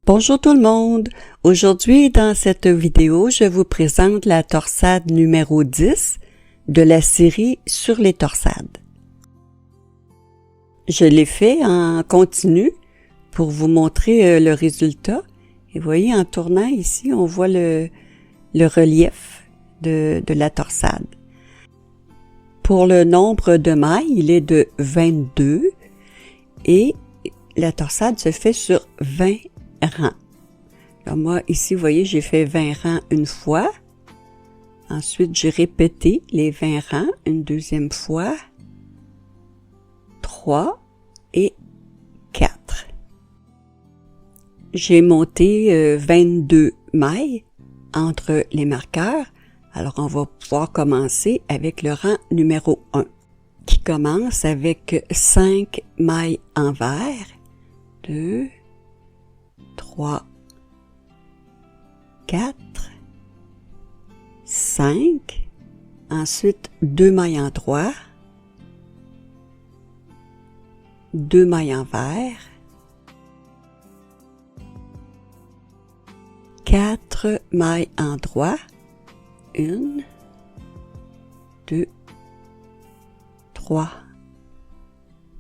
Bonjour tout le monde! Aujourd'hui, dans cette vidéo, je vous présente la torsade numéro 10 de la série sur les torsades. Je l'ai fait en continu pour vous montrer le résultat. Et vous voyez, en tournant ici, on voit le relief de la torsade. Pour le nombre de mailles, il est de 22 et la torsade se fait sur 20 rangs. Alors moi, ici, vous voyez, j'ai fait 20 rangs une fois. Ensuite, j'ai répété les 20 rangs une deuxième fois. 3 et 4. J'ai monté 22 mailles entre les marqueurs. Alors, on va pouvoir commencer avec le rang numéro 1, qui commence avec 5 mailles envers. 2, 3, 4, 5. Ensuite, 2 mailles en droit, 2 mailles envers, 4 mailles en droit, 1, 2, 3,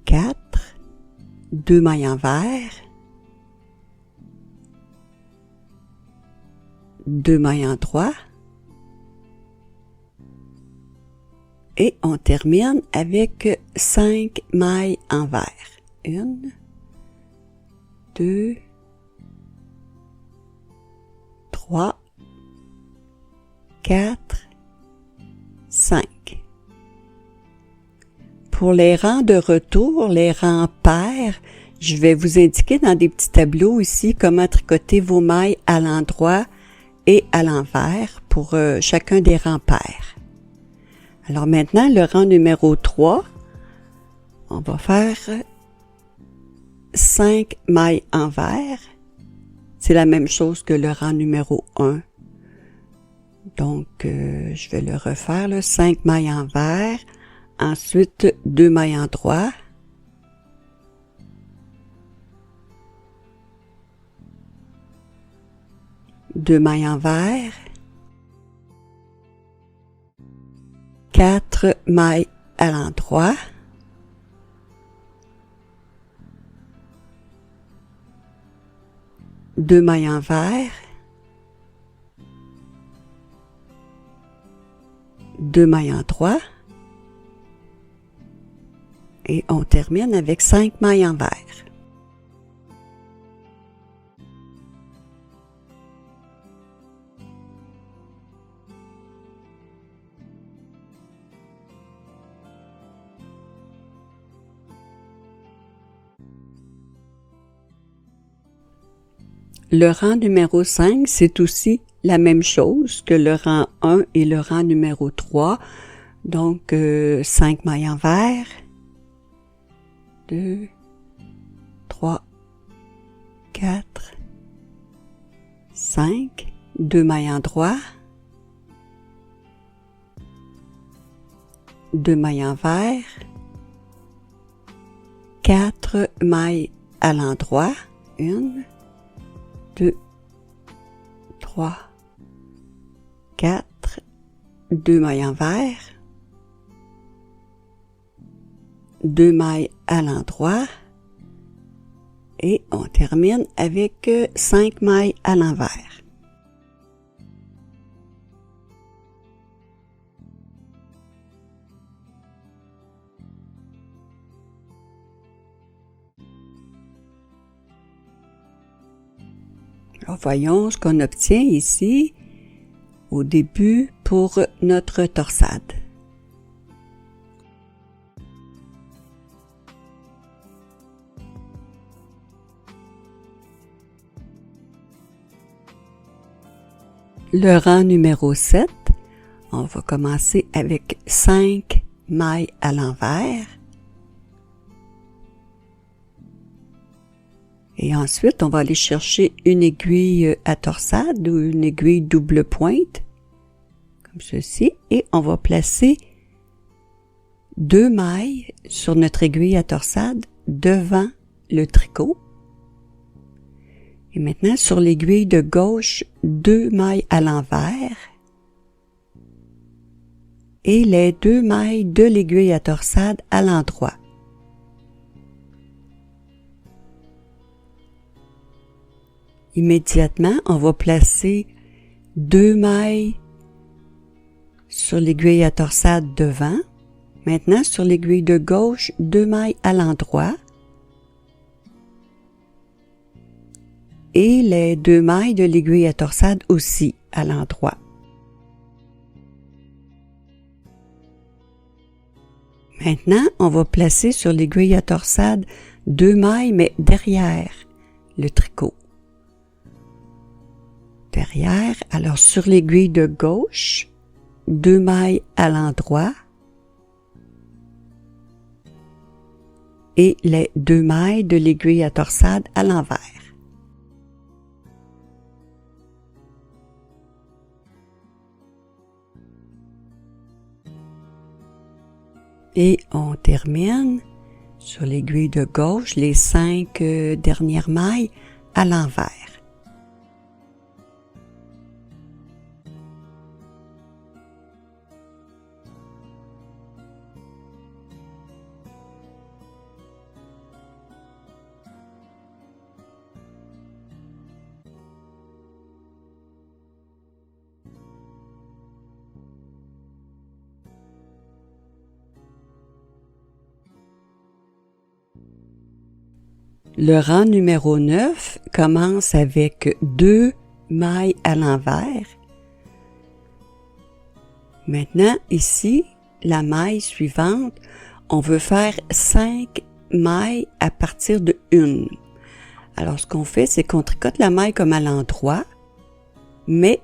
4, 2 mailles envers, 2 mailles en droit, et on termine avec 5 mailles envers. 1, 2, 3, 4, 5. Pour les rangs de retour, les rangs pairs, je vais vous indiquer dans des petits tableaux ici comment tricoter vos mailles à l'endroit et à l'envers pour chacun des rangs pairs. Alors maintenant, le rang numéro 3, on va faire 5 mailles envers. C'est la même chose que le rang numéro 1. Donc, je vais le refaire, là, 5 mailles envers. Ensuite, 2 mailles en droit. Deux mailles envers. 4 mailles à l'endroit. Deux mailles envers. 2 mailles en droit. Et on termine avec 5 mailles envers. Le rang numéro 5, c'est aussi la même chose que le rang 1 et le rang numéro 3. Donc, 5 mailles envers. 2, 3, 4, 5. 2 mailles en droit. 2 mailles envers. 4 mailles à l'endroit. 1, 2, 3, 4, 2 mailles envers, 2 mailles à l'endroit, et on termine avec 5 mailles à l'envers. Alors, voyons ce qu'on obtient ici au début pour notre torsade. Le rang numéro 7, on va commencer avec 5 mailles à l'envers. Et ensuite, on va aller chercher une aiguille à torsade ou une aiguille double pointe, comme ceci, et on va placer 2 mailles sur notre aiguille à torsade devant le tricot. Et maintenant, sur l'aiguille de gauche, 2 mailles à l'envers et les 2 mailles de l'aiguille à torsade à l'endroit. Immédiatement, on va placer 2 mailles sur l'aiguille à torsade devant. Maintenant, sur l'aiguille de gauche, 2 mailles à l'endroit et les 2 mailles de l'aiguille à torsade aussi à l'endroit. Maintenant, on va placer sur l'aiguille à torsade 2 mailles, mais derrière le tricot. Derrière, alors sur l'aiguille de gauche, 2 mailles à l'endroit et les 2 mailles de l'aiguille à torsade à l'envers. Et on termine sur l'aiguille de gauche les 5 dernières mailles à l'envers. Le rang numéro 9 commence avec 2 mailles à l'envers. Maintenant, ici, la maille suivante, on veut faire 5 mailles à partir de 1. Alors, ce qu'on fait, c'est qu'on tricote la maille comme à l'endroit, mais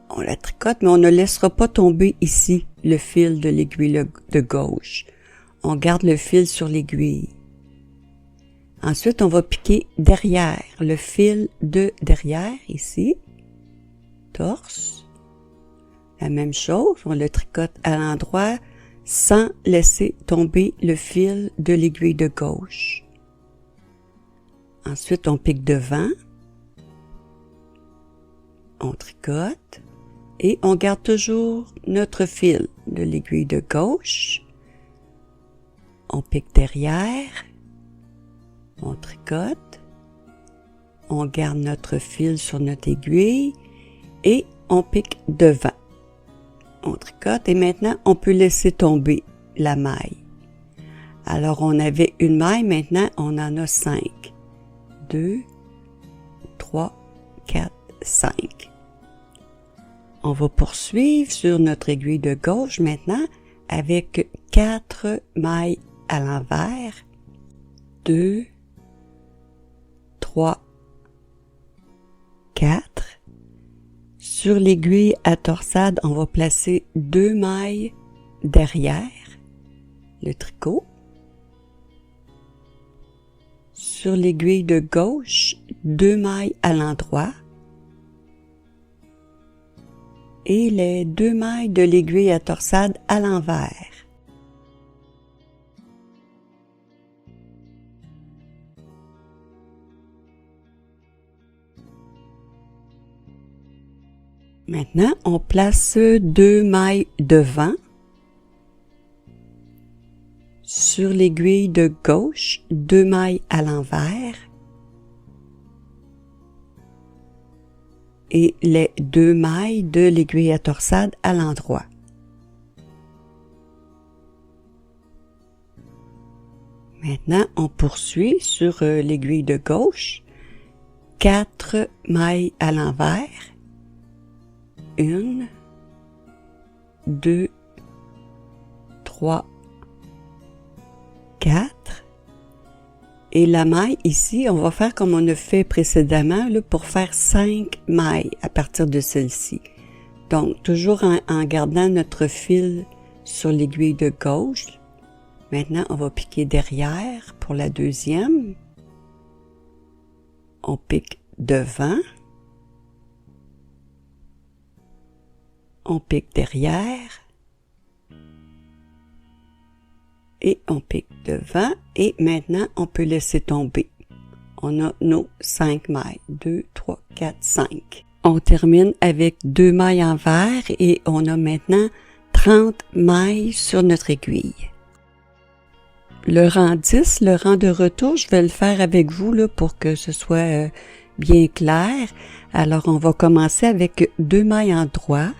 on la tricote, mais on ne laissera pas tomber ici le fil de l'aiguille de gauche. On garde le fil sur l'aiguille. Ensuite, on va piquer derrière, le fil de derrière, ici, torse. La même chose, on le tricote à l'endroit sans laisser tomber le fil de l'aiguille de gauche. Ensuite, on pique devant, on tricote et on garde toujours notre fil de l'aiguille de gauche. On pique derrière. On tricote, on garde notre fil sur notre aiguille et on pique devant. On tricote et maintenant on peut laisser tomber la maille. Alors on avait une maille, maintenant on en a 5. 2, 3, 4, 5. On va poursuivre sur notre aiguille de gauche maintenant avec 4 mailles à l'envers. 2, 3, 4. Sur l'aiguille à torsade, on va placer 2 mailles derrière le tricot. Sur l'aiguille de gauche, 2 mailles à l'endroit. Et les 2 mailles de l'aiguille à torsade à l'envers. Maintenant, on place 2 mailles devant. Sur l'aiguille de gauche, 2 mailles à l'envers. Et les 2 mailles de l'aiguille à torsade à l'endroit. Maintenant, on poursuit sur l'aiguille de gauche. 4 mailles à l'envers. 1, 2, 3, 4. Et la maille ici, on va faire comme on a fait précédemment là, pour faire 5 mailles à partir de celle-ci. Donc, toujours en gardant notre fil sur l'aiguille de gauche. Maintenant, on va piquer derrière pour la deuxième. On pique devant. On pique derrière. Et on pique devant. Et maintenant, on peut laisser tomber. on a nos 5 mailles. 2, 3, 4, 5. On termine avec 2 mailles envers et on a maintenant 30 mailles sur notre aiguille. Le rang 10, le rang de retour, je vais le faire avec vous là, pour que ce soit bien clair. Alors, on va commencer avec 2 mailles en droit.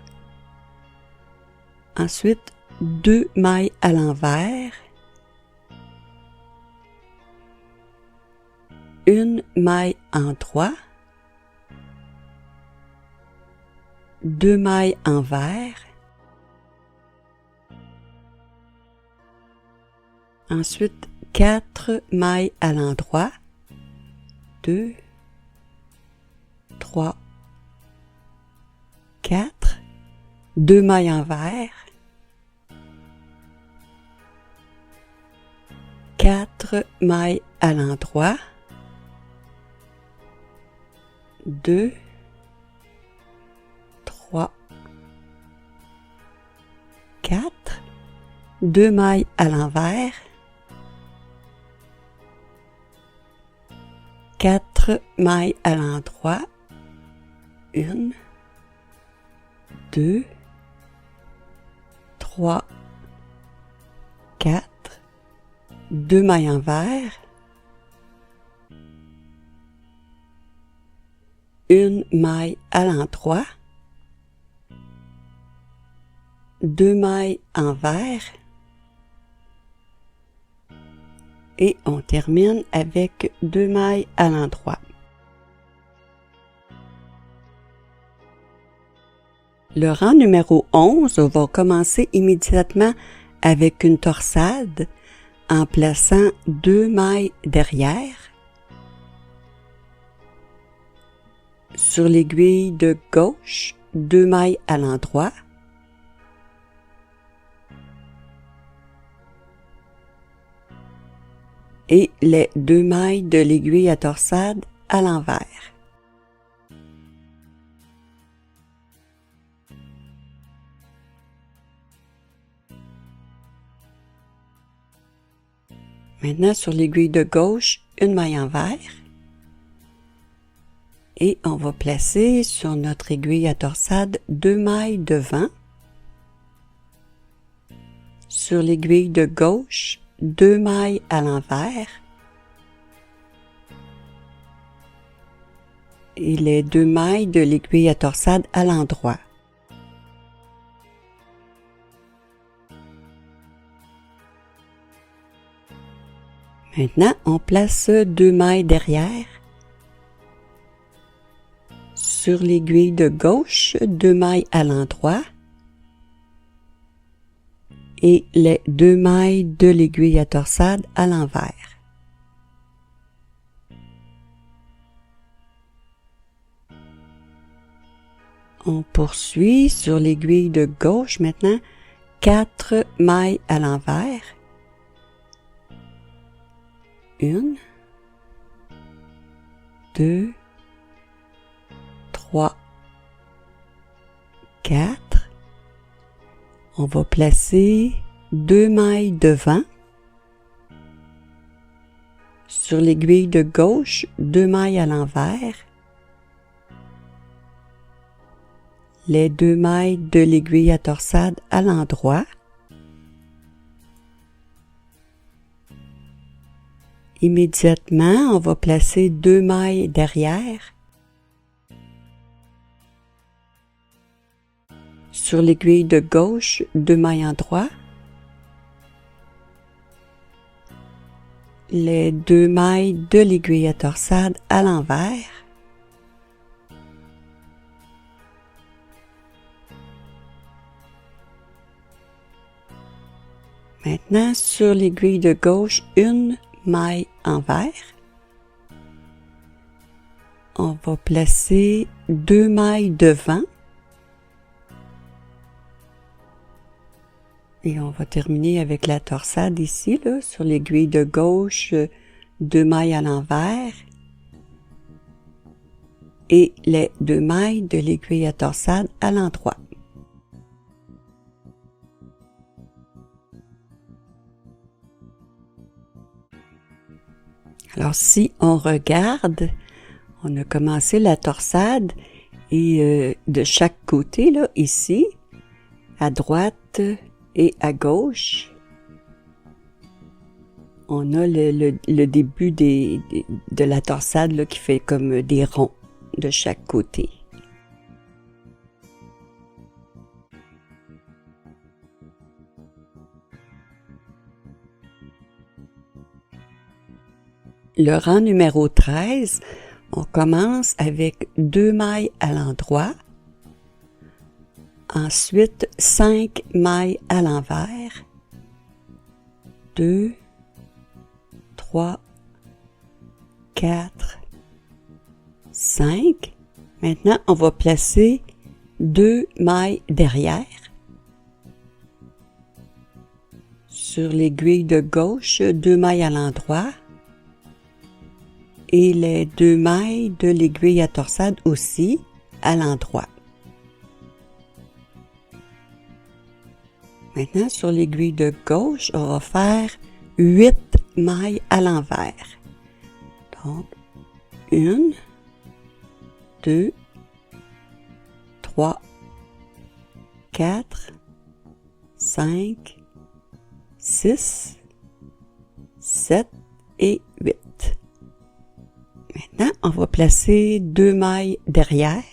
Ensuite, 2 mailles à l'envers. Une maille en droit. 2 mailles envers. Ensuite, 4 mailles à l'endroit. 2, 3, 4. 2 mailles envers. 4 mailles à l'endroit. 2, 3, 4. 2 mailles à l'envers. 4 mailles à l'endroit. 1, 2, 3, 4. 2 mailles envers. 1 maille à l'endroit. 2 mailles envers. Et on termine avec 2 mailles à l'endroit. Le rang numéro 11 va commencer immédiatement avec une torsade en plaçant 2 mailles derrière. Sur l'aiguille de gauche, 2 mailles à l'endroit. Et les 2 mailles de l'aiguille à torsade à l'envers. Maintenant, sur l'aiguille de gauche, une maille envers. Et on va placer sur notre aiguille à torsade 2 mailles devant. Sur l'aiguille de gauche, 2 mailles à l'envers. Et les 2 mailles de l'aiguille à torsade à l'endroit. Maintenant, on place 2 mailles derrière. Sur l'aiguille de gauche, 2 mailles à l'endroit. Et les 2 mailles de l'aiguille à torsade à l'envers. On poursuit sur l'aiguille de gauche maintenant, 4 mailles à l'envers. 1, 2, 3, 4. On va placer 2 mailles devant. Sur l'aiguille de gauche, 2 mailles à l'envers. Les 2 mailles de l'aiguille à torsade à l'endroit. Immédiatement, on va placer 2 mailles derrière. Sur l'aiguille de gauche, 2 mailles en droit. Les 2 mailles de l'aiguille à torsade à l'envers. Maintenant, sur l'aiguille de gauche, 1 maille envers. On va placer 2 mailles devant. Et on va terminer avec la torsade ici, là, sur l'aiguille de gauche, 2 mailles à l'envers. Et les 2 mailles de l'aiguille à torsade à l'endroit. Alors si on regarde, on a commencé la torsade et de chaque côté, là, ici, à droite et à gauche, on a le début de la torsade là, qui fait comme des ronds de chaque côté. Le rang numéro 13, on commence avec 2 mailles à l'endroit, ensuite 5 mailles à l'envers, 2, 3, 4, 5. Maintenant, on va placer 2 mailles derrière. Sur l'aiguille de gauche, 2 mailles à l'endroit. Et les 2 mailles de l'aiguille à torsade aussi à l'endroit. Maintenant, sur l'aiguille de gauche, on va faire 8 mailles à l'envers. Donc, 1, 2, 3, 4, 5, 6, 7 et 8. Maintenant, on va placer 2 mailles derrière.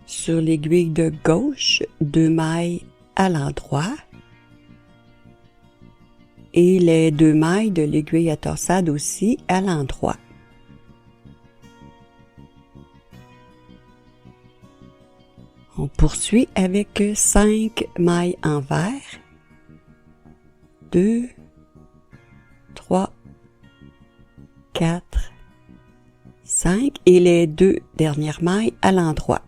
Sur l'aiguille de gauche, 2 mailles à l'endroit. Et les 2 mailles de l'aiguille à torsade aussi à l'endroit. On poursuit avec 5 mailles envers. 2, 3, 4, 5 et les 2 dernières mailles à l'endroit.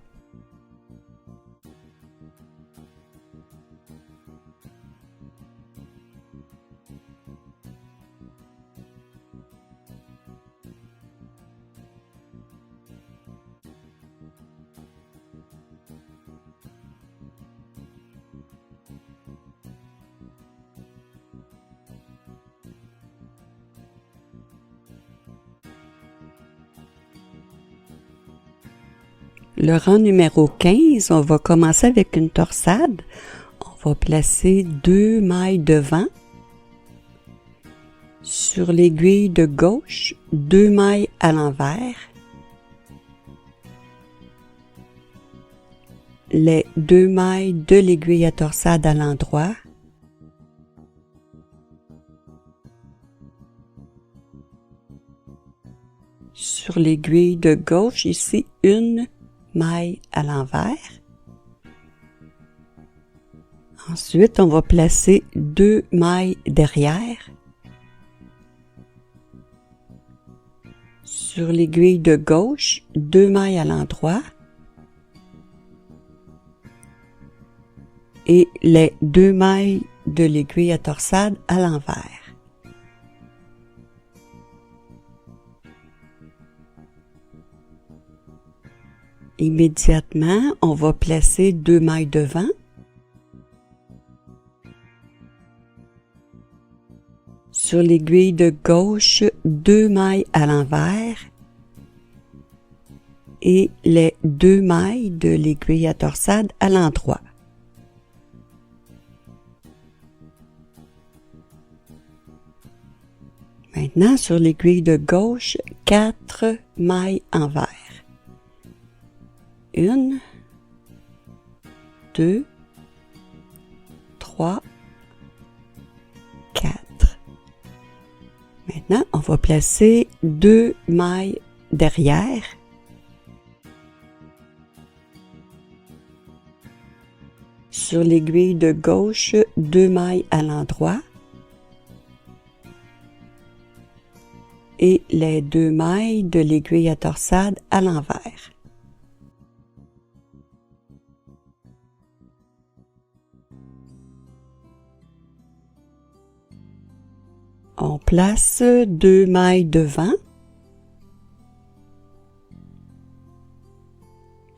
Le rang numéro 15, on va commencer avec une torsade. On va placer 2 mailles devant. Sur l'aiguille de gauche, 2 mailles à l'envers. Les 2 mailles de l'aiguille à torsade à l'endroit. Sur l'aiguille de gauche, ici, 1 maille à l'envers. Ensuite, on va placer 2 mailles derrière. Sur l'aiguille de gauche, 2 mailles à l'endroit. Et les 2 mailles de l'aiguille à torsade à l'envers. Immédiatement, on va placer 2 mailles devant. Sur l'aiguille de gauche, 2 mailles à l'envers. Et les 2 mailles de l'aiguille à torsade à l'endroit. Maintenant, sur l'aiguille de gauche, 4 mailles envers. 1, 2, 3, 4. Maintenant, on va placer 2 mailles derrière. Sur l'aiguille de gauche, 2 mailles à l'endroit. Et les 2 mailles de l'aiguille à torsade à l'envers. On place 2 mailles devant.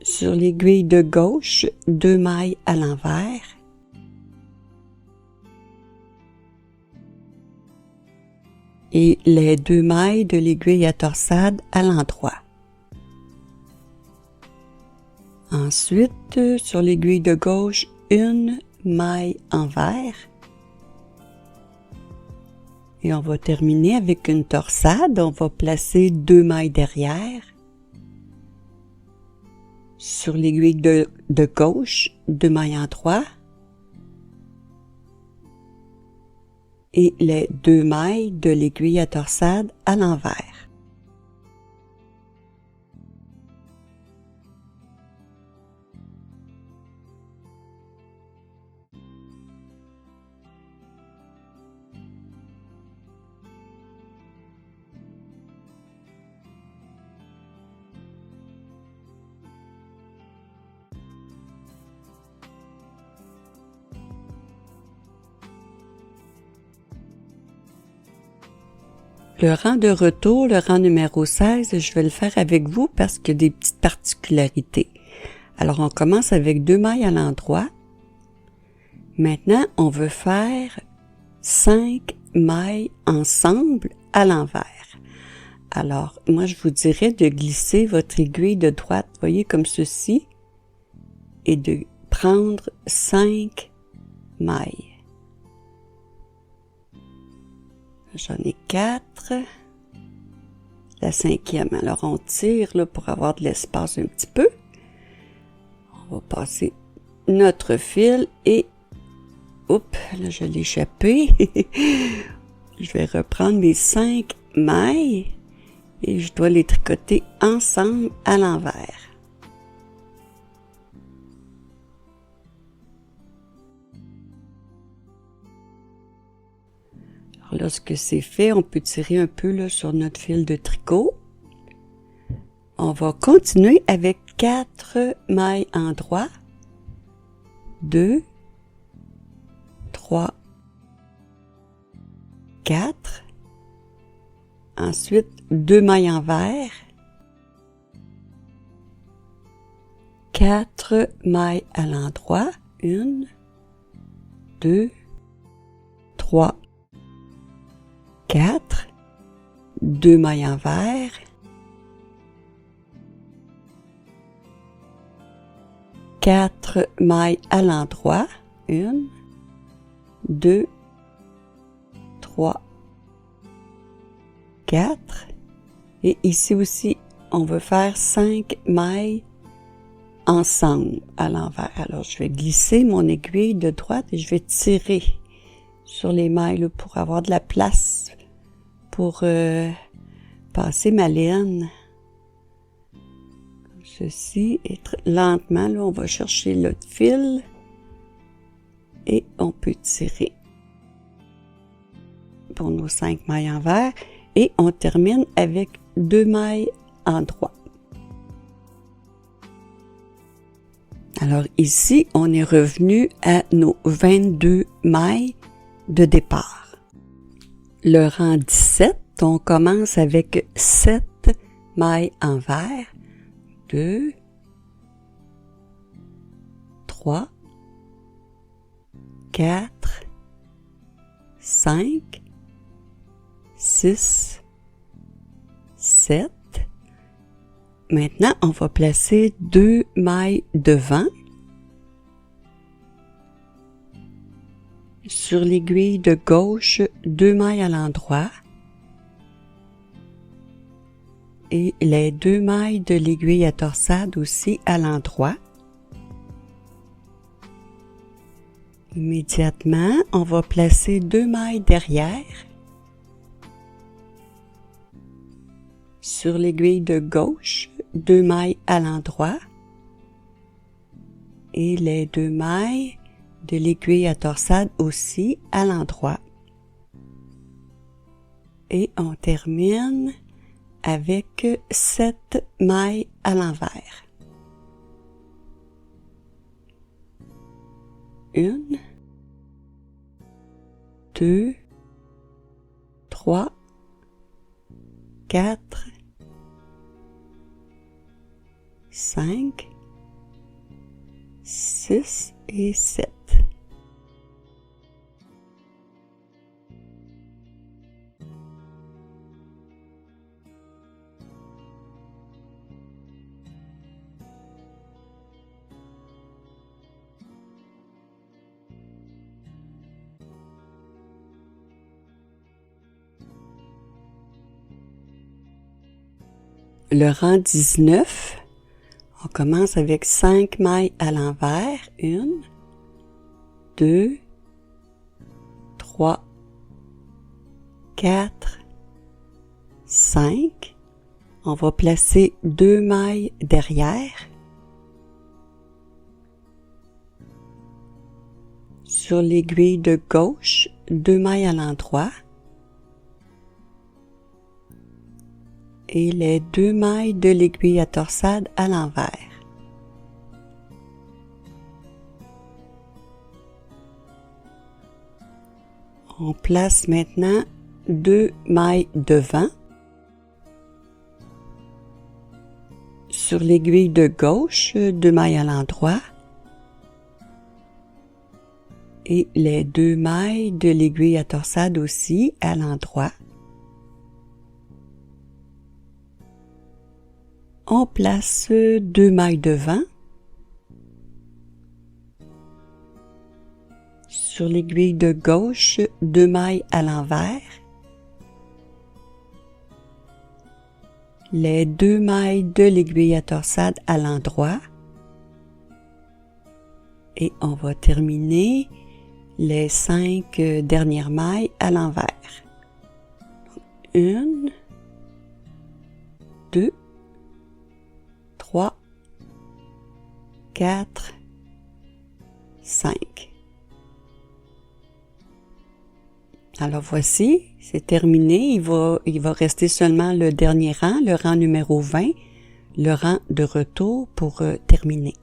Sur l'aiguille de gauche, 2 mailles à l'envers. et les 2 mailles de l'aiguille à torsade à l'endroit. Ensuite, sur l'aiguille de gauche, une maille envers. Et on va terminer avec une torsade. On va placer 2 mailles derrière. Sur l'aiguille de gauche, 2 mailles en droit. Et les 2 mailles de l'aiguille à torsade à l'envers. Le rang de retour, le rang numéro 16, je vais le faire avec vous parce qu'il y a des petites particularités. Alors, on commence avec 2 mailles à l'endroit. Maintenant, on veut faire 5 mailles ensemble à l'envers. Alors, moi, je vous dirais de glisser votre aiguille de droite, voyez, comme ceci, et de prendre 5 mailles. J'en ai 4. La 5e, alors on tire là pour avoir de l'espace un petit peu. On va passer notre fil et... Oups, là je l'ai échappé. Je vais reprendre mes 5 mailles et je dois les tricoter ensemble à l'envers. Lorsque c'est fait, on peut tirer un peu là, sur notre fil de tricot. On va continuer avec 4 mailles en droit. 2, 3, 4. Ensuite, 2 mailles envers. 4 mailles à l'endroit. 1, 2, 3, 4, 2 mailles envers, 4 mailles à l'endroit, 1, 2, 3, 4, et ici aussi, on veut faire 5 mailles ensemble à l'envers. Alors, je vais glisser mon aiguille de droite et je vais tirer sur les mailles là, pour avoir de la place pour passer ma laine comme ceci et lentement là on va chercher le fil et on peut tirer pour nos 5 mailles envers et on termine avec 2 mailles en droit. Alors ici on est revenu à nos 22 mailles de départ. Le rang 17, on commence avec 7 mailles envers, 2, 3, 4, 5, 6, 7. Maintenant, on va placer 2 mailles devant. Sur l'aiguille de gauche, 2 mailles à l'endroit et les 2 mailles de l'aiguille à torsade aussi à l'endroit. Immédiatement, on va placer 2 mailles derrière. Sur l'aiguille de gauche, 2 mailles à l'endroit et les 2 mailles de l'aiguille à torsade aussi à l'endroit. Et on termine avec 7 mailles à l'envers. 1, 2, 3, 4, 5, 6 et 7. le rang 19, on commence avec 5 mailles à l'envers. 1, 2, 3, 4, 5. On va placer 2 mailles derrière. Sur l'aiguille de gauche, 2 mailles à l'endroit. Et les 2 mailles de l'aiguille à torsade à l'envers. On place maintenant 2 mailles devant. Sur l'aiguille de gauche, 2 mailles à l'endroit. Et les 2 mailles de l'aiguille à torsade aussi à l'endroit. On place 2 mailles devant. Sur l'aiguille de gauche, 2 mailles à l'envers. Les 2 mailles de l'aiguille à torsade à l'endroit. Et on va terminer les 5 dernières mailles à l'envers. 1, 2, 3, 4, 5. Alors voici, c'est terminé. Il va rester seulement le dernier rang, le rang numéro 20, le rang de retour pour terminer.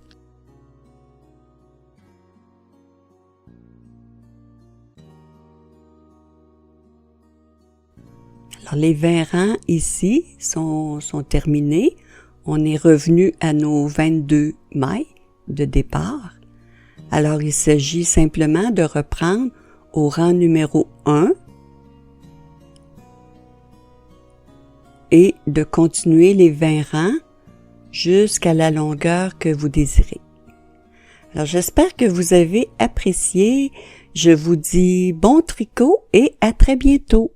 Alors les 20 rangs ici sont terminés. On est revenu à nos 22 mailles de départ. Alors il s'agit simplement de reprendre au rang numéro 1 et de continuer les 20 rangs jusqu'à la longueur que vous désirez. Alors j'espère que vous avez apprécié. Je vous dis bon tricot et à très bientôt.